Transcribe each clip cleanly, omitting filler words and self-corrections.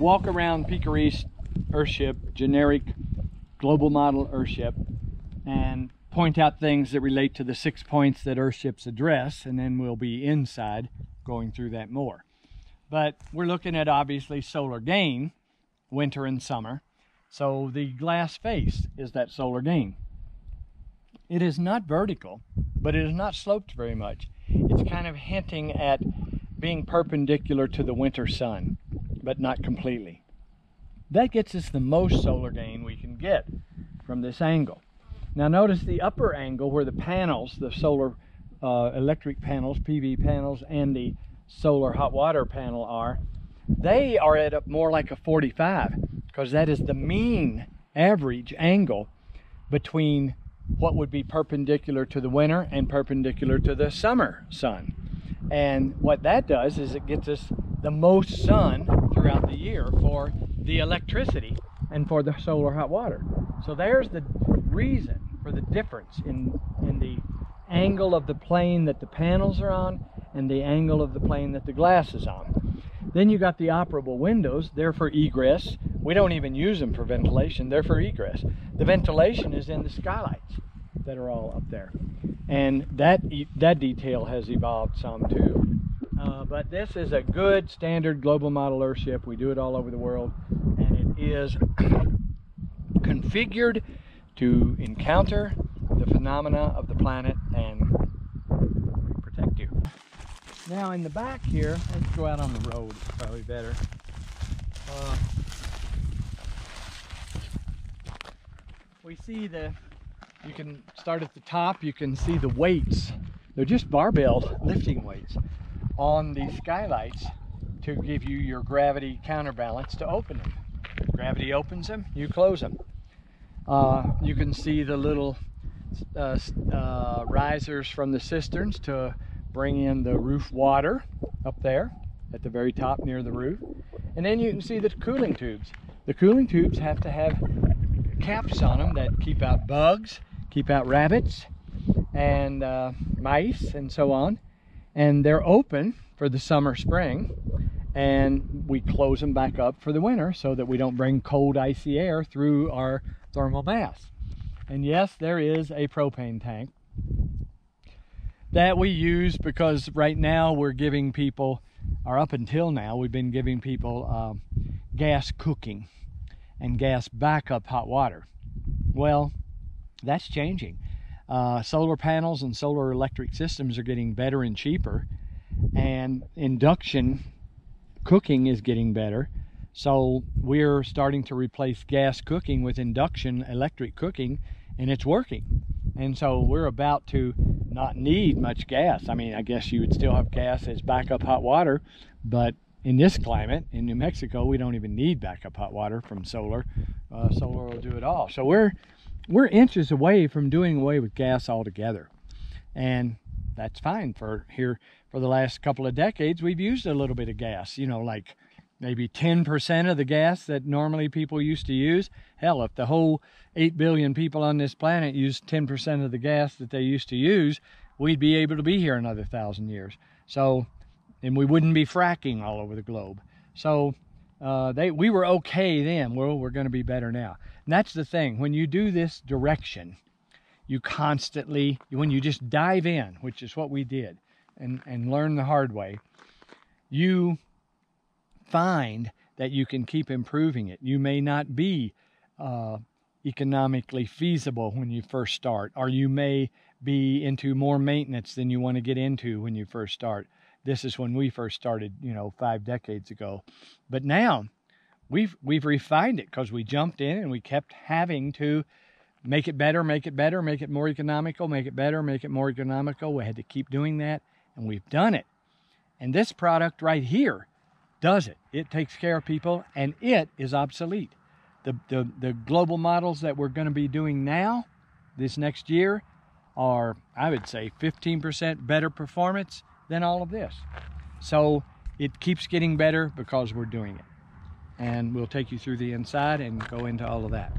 walk around Peaker's Earthship, generic global model Earthship, and point out things that relate to the 6 points that Earthships address, and then we'll be inside going through that more. But we're looking at obviously solar gain, winter and summer. So the glass face is that solar gain. It is not vertical, but it is not sloped very much. It's kind of hinting at being perpendicular to the winter sun, but not completely. That gets us the most solar gain we can get from this angle. Now notice the upper angle where the panels, the solar electric panels, PV panels, and the solar hot water panel are, they are at more like a 45, because that is the mean average angle between what would be perpendicular to the winter and perpendicular to the summer sun. And what that does is it gets us the most sun throughout the year for the electricity and for the solar hot water. So there's the reason for the difference in the angle of the plane that the panels are on and the angle of the plane that the glass is on. Then you got the operable windows. They're for egress. We don't even use them for ventilation. They're for egress. The ventilation is in the skylights that are all up there. And that detail has evolved some too. But this is a good standard global model Earthship. We do it all over the world. And it is configured to encounter the phenomena of the planet and protect you. Now in the back here, let's go out on the road, it's probably better. We see you can start at the top, you can see the weights. They're just barbell lifting weights on the skylights to give you your gravity counterbalance to open them. Gravity opens them, you close them. You can see the little risers from the cisterns to bring in the roof water up there at the very top near the roof. And then you can see the cooling tubes. The cooling tubes have to have caps on them that keep out bugs, keep out rabbits and mice and so on. And they're open for the summer, spring, and we close them back up for the winter so that we don't bring cold, icy air through our thermal baths. And yes, there is a propane tank that we use because right now we're giving people, or up until now, we've been giving people gas cooking and gas backup hot water. Well, that's changing. Solar panels and solar electric systems are getting better and cheaper, and induction cooking is getting better. So we're starting to replace gas cooking with induction electric cooking, and it's working. And so we're about to not need much gas. I mean, I guess you would still have gas as backup hot water, but in this climate, in New Mexico, we don't even need backup hot water from solar. Solar will do it all. So we're inches away from doing away with gas altogether. And that's fine. For the last couple of decades, we've used a little bit of gas, you know, like maybe 10% of the gas that normally people used to use. Hell, if the whole 8 billion people on this planet used 10% of the gas that they used to use, we'd be able to be here another 1,000 years. So, and we wouldn't be fracking all over the globe. So we were okay then. Well, we're going to be better now. And that's the thing. When you do this direction, you constantly, when you just dive in, which is what we did, and learn the hard way, you find that you can keep improving it. You may not be economically feasible when you first start, or you may be into more maintenance than you want to get into when you first start. This is when we first started, you know, 5 decades ago. But now we've refined it because we jumped in and we kept having to make it better, make it better, make it more economical, make it better, make it more economical. We had to keep doing that, and we've done it. And this product right here does it. It takes care of people, and it is obsolete. The global models that we're going to be doing now, this next year, are, I would say, 15% better performance than all of this. So it keeps getting better because we're doing it. And we'll take you through the inside and go into all of that.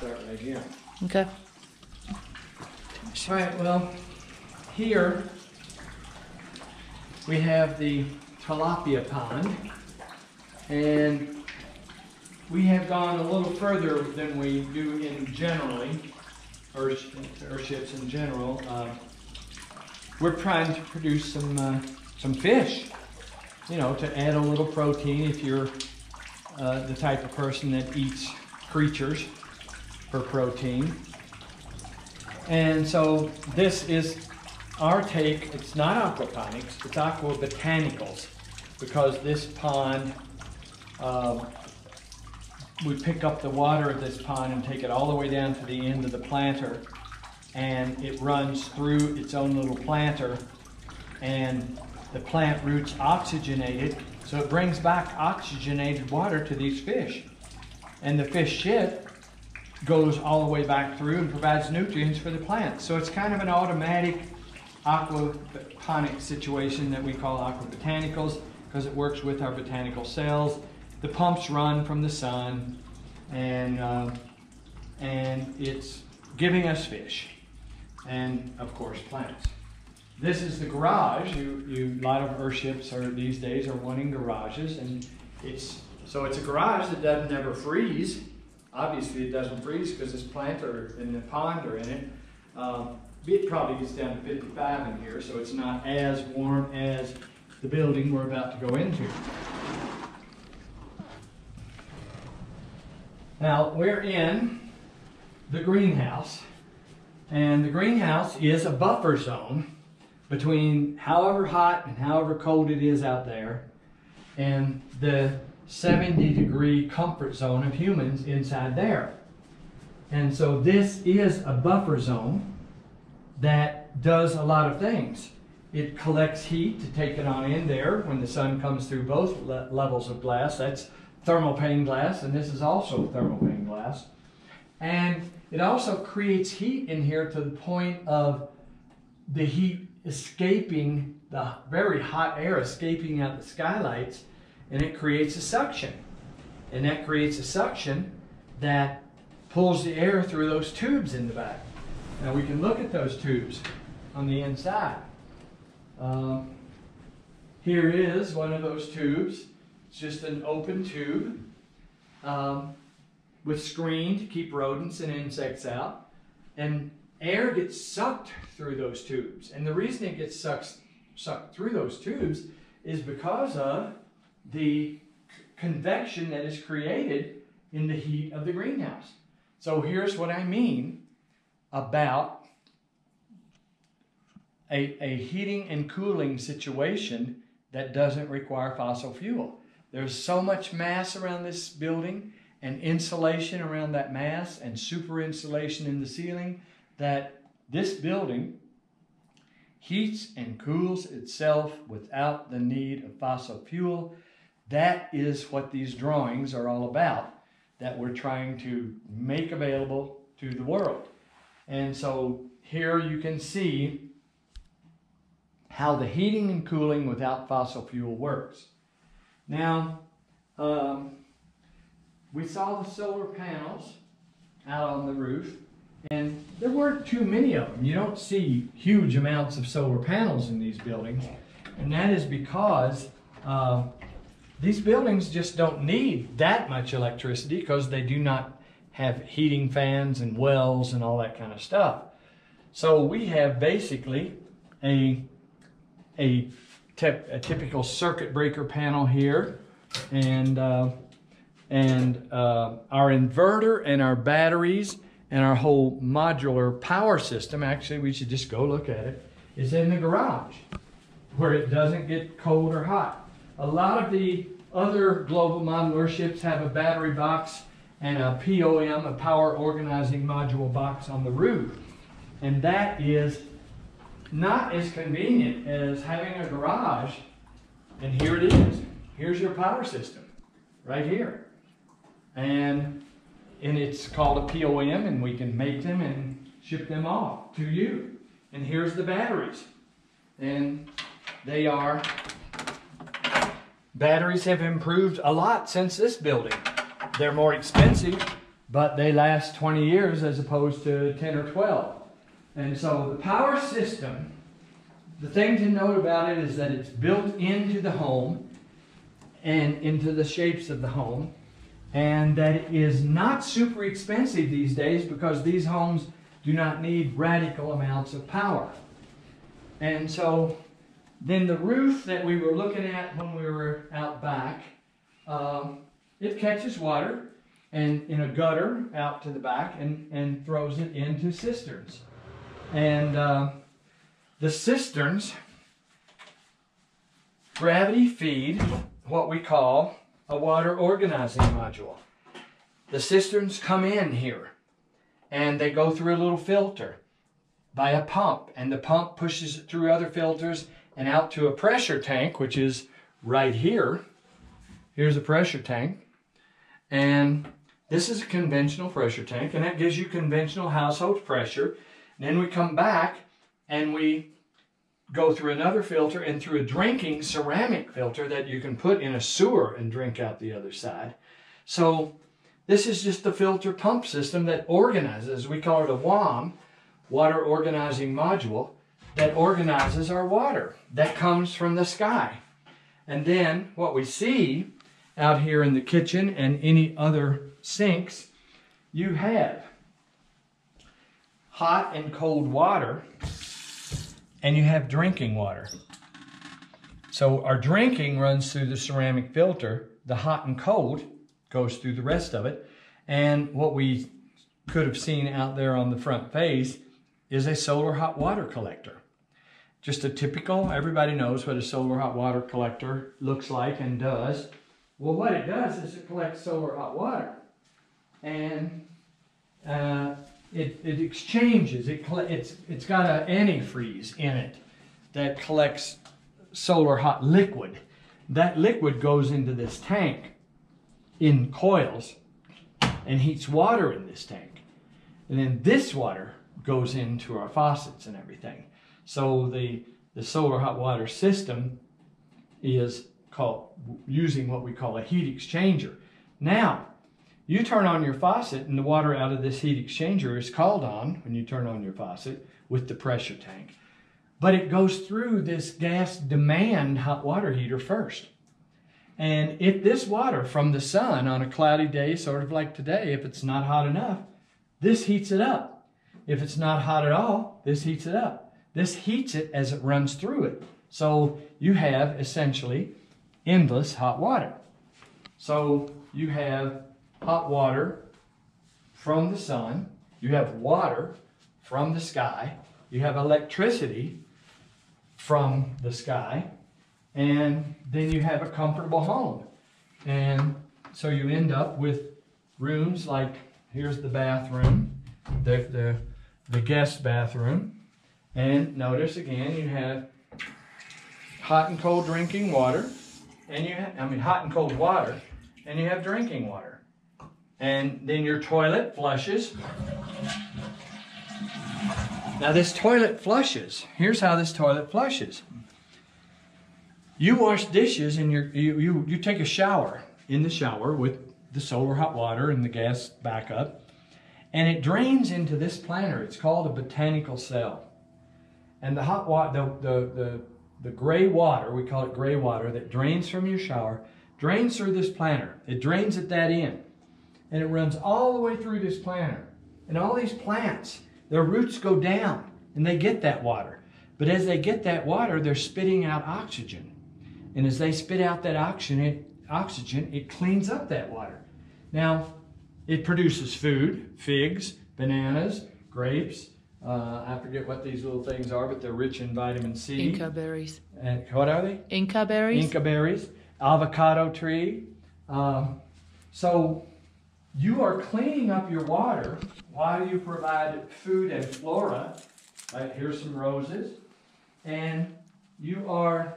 start right here. Okay. All right, well, here we have the tilapia pond, and we have gone a little further than we do in generally, Earthships in general. We're trying to produce some fish, you know, to add a little protein if you're the type of person that eats creatures for protein. And so this is our take. It's not aquaponics, it's aqua botanicals, because this pond, we pick up the water of this pond and take it all the way down to the end of the planter, and it runs through its own little planter, and the plant roots oxygenate it, so it brings back oxygenated water to these fish. And the fish shit goes all the way back through and provides nutrients for the plants. So it's kind of an automatic aquaponic situation that we call aqua botanicals, because it works with our botanical cells. The pumps run from the sun, and it's giving us fish, and of course plants. This is the garage. A lot of Earthships these days are wanting garages, and it's a garage that doesn't ever freeze. Obviously it doesn't freeze because this plant in the pond are in it. It probably gets down to 55 in here, so it's not as warm as the building we're about to go into. Now we're in the greenhouse, and the greenhouse is a buffer zone between however hot and however cold it is out there and the 70-degree comfort zone of humans inside there. And so this is a buffer zone that does a lot of things. It collects heat to take it on in there when the sun comes through both levels of glass. That's thermal pane glass, and this is also thermal pane glass. And it also creates heat in here to the point of the heat escaping, the very hot air escaping out the skylights, and it creates a suction. And that creates a suction that pulls the air through those tubes in the back. Now we can look at those tubes on the inside. Here is one of those tubes. It's just an open tube with screen to keep rodents and insects out. And air gets sucked through those tubes. And the reason it gets sucked through those tubes is because of the convection that is created in the heat of the greenhouse. So here's what I mean about a heating and cooling situation that doesn't require fossil fuel. There's so much mass around this building and insulation around that mass and super insulation in the ceiling that this building heats and cools itself without the need of fossil fuel. That is what these drawings are all about, that we're trying to make available to the world. And so here you can see how the heating and cooling without fossil fuel works. Now, we saw the solar panels out on the roof, and there weren't too many of them. You don't see huge amounts of solar panels in these buildings, and that is because these buildings just don't need that much electricity because they do not have heating fans and wells and all that kind of stuff. So we have basically a typical circuit breaker panel here, and our inverter and our batteries and our whole modular power system, actually we should just go look at it, is in the garage where it doesn't get cold or hot. A lot of the other global model Earthships have a battery box and a POM, a power organizing module box on the roof. And that is not as convenient as having a garage. And here it is. Here's your power system right here. And it's called a POM, and we can make them and ship them off to you. And here's the batteries. And batteries have improved a lot since this building. They're more expensive, but they last 20 years as opposed to 10 or 12. And so the power system, the thing to note about it is that it's built into the home and into the shapes of the home, and that it is not super expensive these days because these homes do not need radical amounts of power. And so then the roof that we were looking at when we were out back, it catches water and in a gutter out to the back and throws it into cisterns. And the cisterns gravity feed what we call a water organizing module. The cisterns come in here and they go through a little filter by a pump, and the pump pushes it through other filters and out to a pressure tank, which is right here. Here's a pressure tank, and this is a conventional pressure tank, and that gives you conventional household pressure. And then we come back and we go through another filter and through a drinking ceramic filter that you can put in a sewer and drink out the other side. So this is just the filter pump system that organizes. We call it a WOM, water organizing module, that organizes our water that comes from the sky. And then what we see out here in the kitchen and any other sinks, you have hot and cold water, and you have drinking water. So our drinking runs through the ceramic filter. The hot and cold goes through the rest of it. And what we could have seen out there on the front face is a solar hot water collector. Just a typical, everybody knows what a solar hot water collector looks like and does. Well, what it does is it collects solar hot water. And it exchanges, it's got an antifreeze in it that collects solar hot liquid. That liquid goes into this tank in coils and heats water in this tank. And then this water goes into our faucets and everything. So the solar hot water system is called using what we call a heat exchanger. Now, you turn on your faucet and the water out of this heat exchanger is called on when you turn on your faucet with the pressure tank. But it goes through this gas demand hot water heater first. And if this water from the sun on a cloudy day, sort of like today, if it's not hot enough, this heats it up. If it's not hot at all, this heats it up. This heats it as it runs through it. So you have essentially endless hot water. So you have hot water from the sun, you have water from the sky, you have electricity from the sky, and then you have a comfortable home. And so you end up with rooms like, here's the bathroom, the guest bathroom, and notice again you have hot and cold drinking water, and you have, hot and cold water, and you have drinking water. And then your toilet flushes. Now this toilet flushes. Here's how this toilet flushes. You wash dishes and you take a shower in the shower with the solar hot water and the gas backup, and it drains into this planter. It's called a botanical cell. And the hot water, the gray water, we call it gray water, that drains from your shower, drains through this planter. It drains at that end. And it runs all the way through this planter. And all these plants, their roots go down and they get that water. But as they get that water, they're spitting out oxygen. And as they spit out that oxygen, it cleans up that water. Now, it produces food, figs, bananas, grapes. I forget what these little things are, but they're rich in vitamin C. Inca berries. And what are they? Inca berries. Inca berries. Avocado tree. So you are cleaning up your water while you provide food and flora. Right, here's some roses. And you are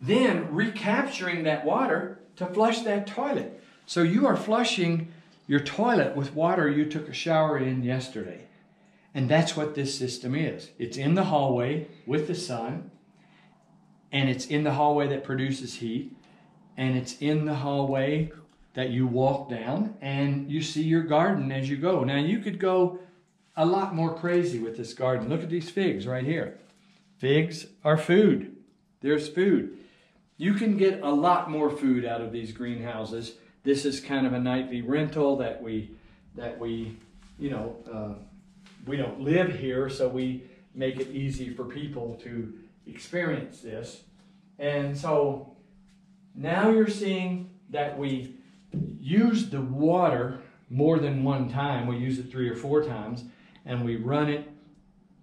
then recapturing that water to flush that toilet. So you are flushing your toilet with water you took a shower in yesterday. And that's what this system is. It's in the hallway with the sun, and it's in the hallway that produces heat, and it's in the hallway that you walk down and you see your garden as you go. Now you could go a lot more crazy with this garden. Look at these figs right here. Figs are food. There's food. You can get a lot more food out of these greenhouses. This is kind of a nightly rental that we you know, we don't live here, so we make it easy for people to experience this. And so now you're seeing that we use the water more than one time. We use it 3 or 4 times, and we run it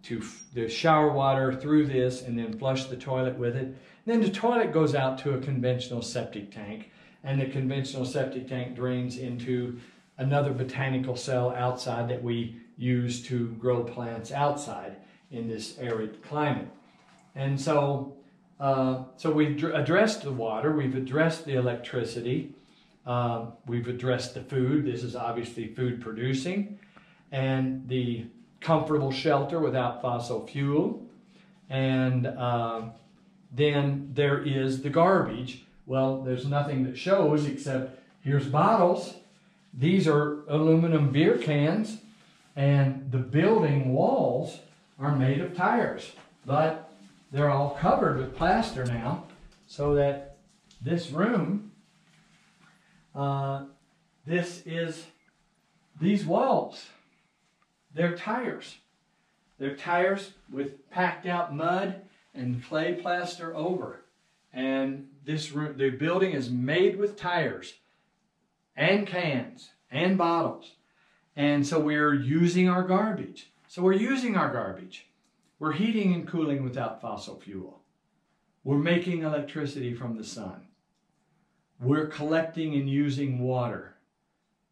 to the shower water through this and then flush the toilet with it. Then the toilet goes out to a conventional septic tank, and the conventional septic tank drains into another botanical cell outside that we use to grow plants outside in this arid climate. And so, we've addressed the water, we've addressed the electricity, we've addressed the food. This is obviously food producing, and the comfortable shelter without fossil fuel. And then there is the garbage. Well, there's nothing that shows except here's bottles. These are aluminum beer cans, and the building walls are made of tires, but they're all covered with plaster now, so that this room, these walls, they're tires. They're tires with packed out mud and clay plaster over. And this room, the building is made with tires and cans and bottles. And so we're using our garbage. We're heating and cooling without fossil fuel. We're making electricity from the sun. We're collecting and using water.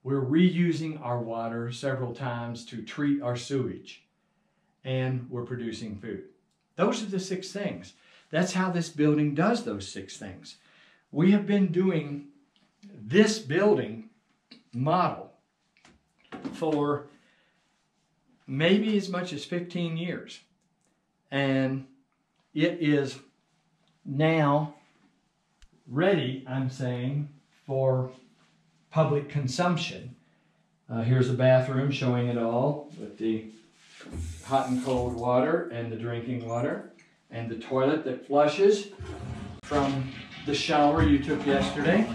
We're reusing our water several times to treat our sewage. And we're producing food. Those are the 6 things. That's how this building does those 6 things. We have been doing this building model for maybe as much as 15 years. And it is now ready, I'm saying, for public consumption. Here's a bathroom showing it all with the hot and cold water and the drinking water, and the toilet that flushes from the shower you took yesterday.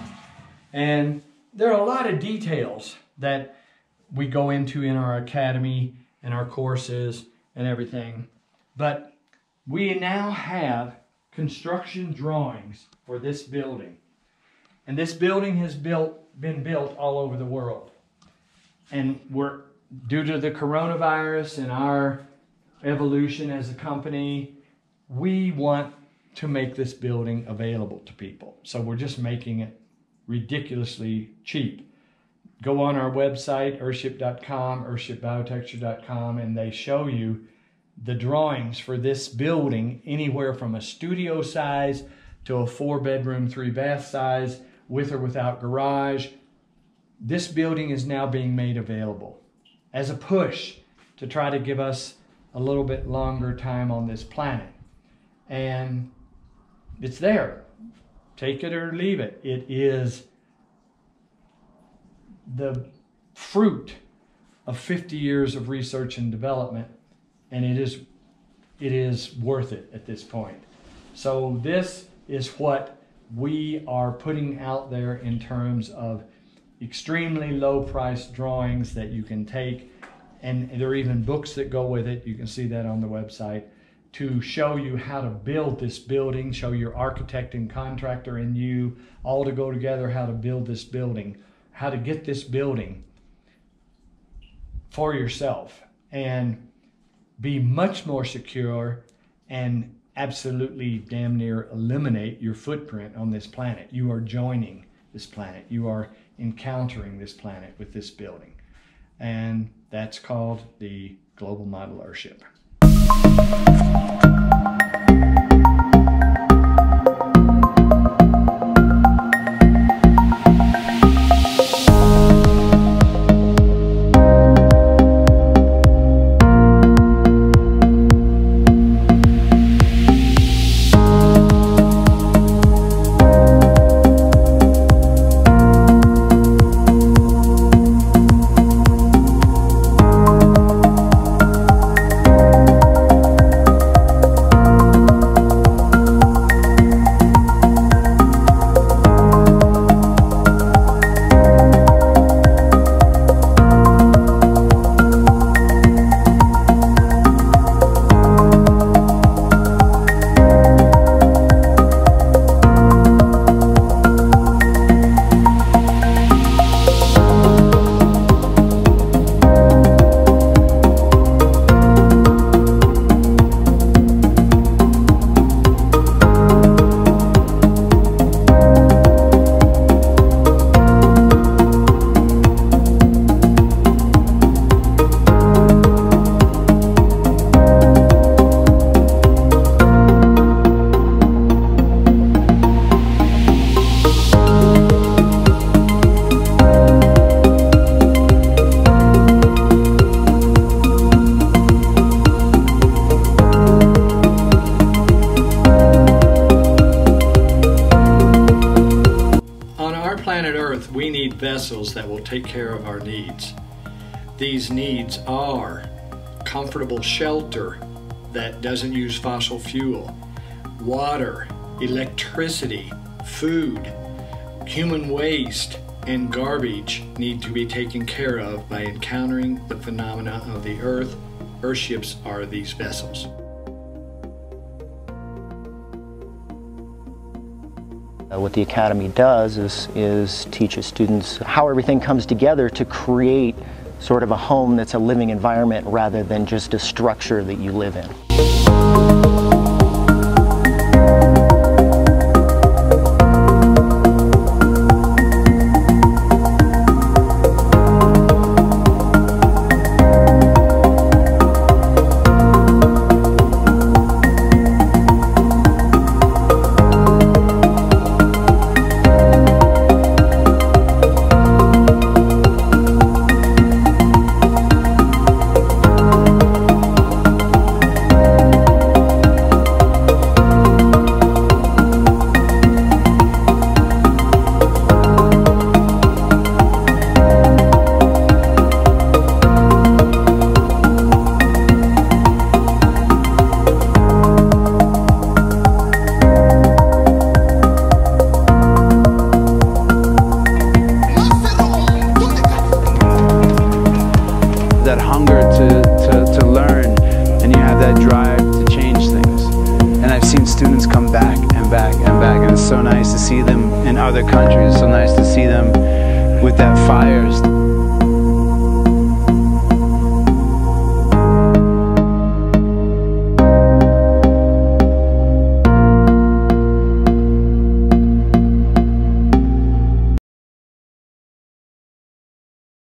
And there are a lot of details that we go into in our academy and our courses and everything. But we now have construction drawings for this building. And this building has been built all over the world. And we're, due to the coronavirus and our evolution as a company, we want to make this building available to people. So we're just making it ridiculously cheap. Go on our website, earthship.com, earthshipbiotexture.com, and they show you the drawings for this building, anywhere from a studio size to a 4-bedroom, 3-bath size, with or without garage. This building is now being made available as a push to try to give us a little bit longer time on this planet. And it's there. Take it or leave it. It is the fruit of 50 years of research and development, and it is worth it at this point. So this is what we are putting out there in terms of extremely low price drawings that you can take, and there are even books that go with it. You can see that on the website, to show you how to build this building, show your architect and contractor and you all to go together how to build this building, how to get this building for yourself and be much more secure and absolutely damn near eliminate your footprint on this planet. You are joining this planet. You are encountering this planet with this building. And that's called the Global Model Earthship. vessels that will take care of our needs. These needs are comfortable shelter that doesn't use fossil fuel, water, electricity, food, human waste, and garbage need to be taken care of by encountering the phenomena of the Earth. Earthships are these vessels. What the Academy does is teaches students how everything comes together to create sort of a home that's a living environment rather than just a structure that you live in. That hunger to learn, and you have that drive to change things. And I've seen students come back and back and back, and it's so nice to see them in other countries. It's so nice to see them with that fire.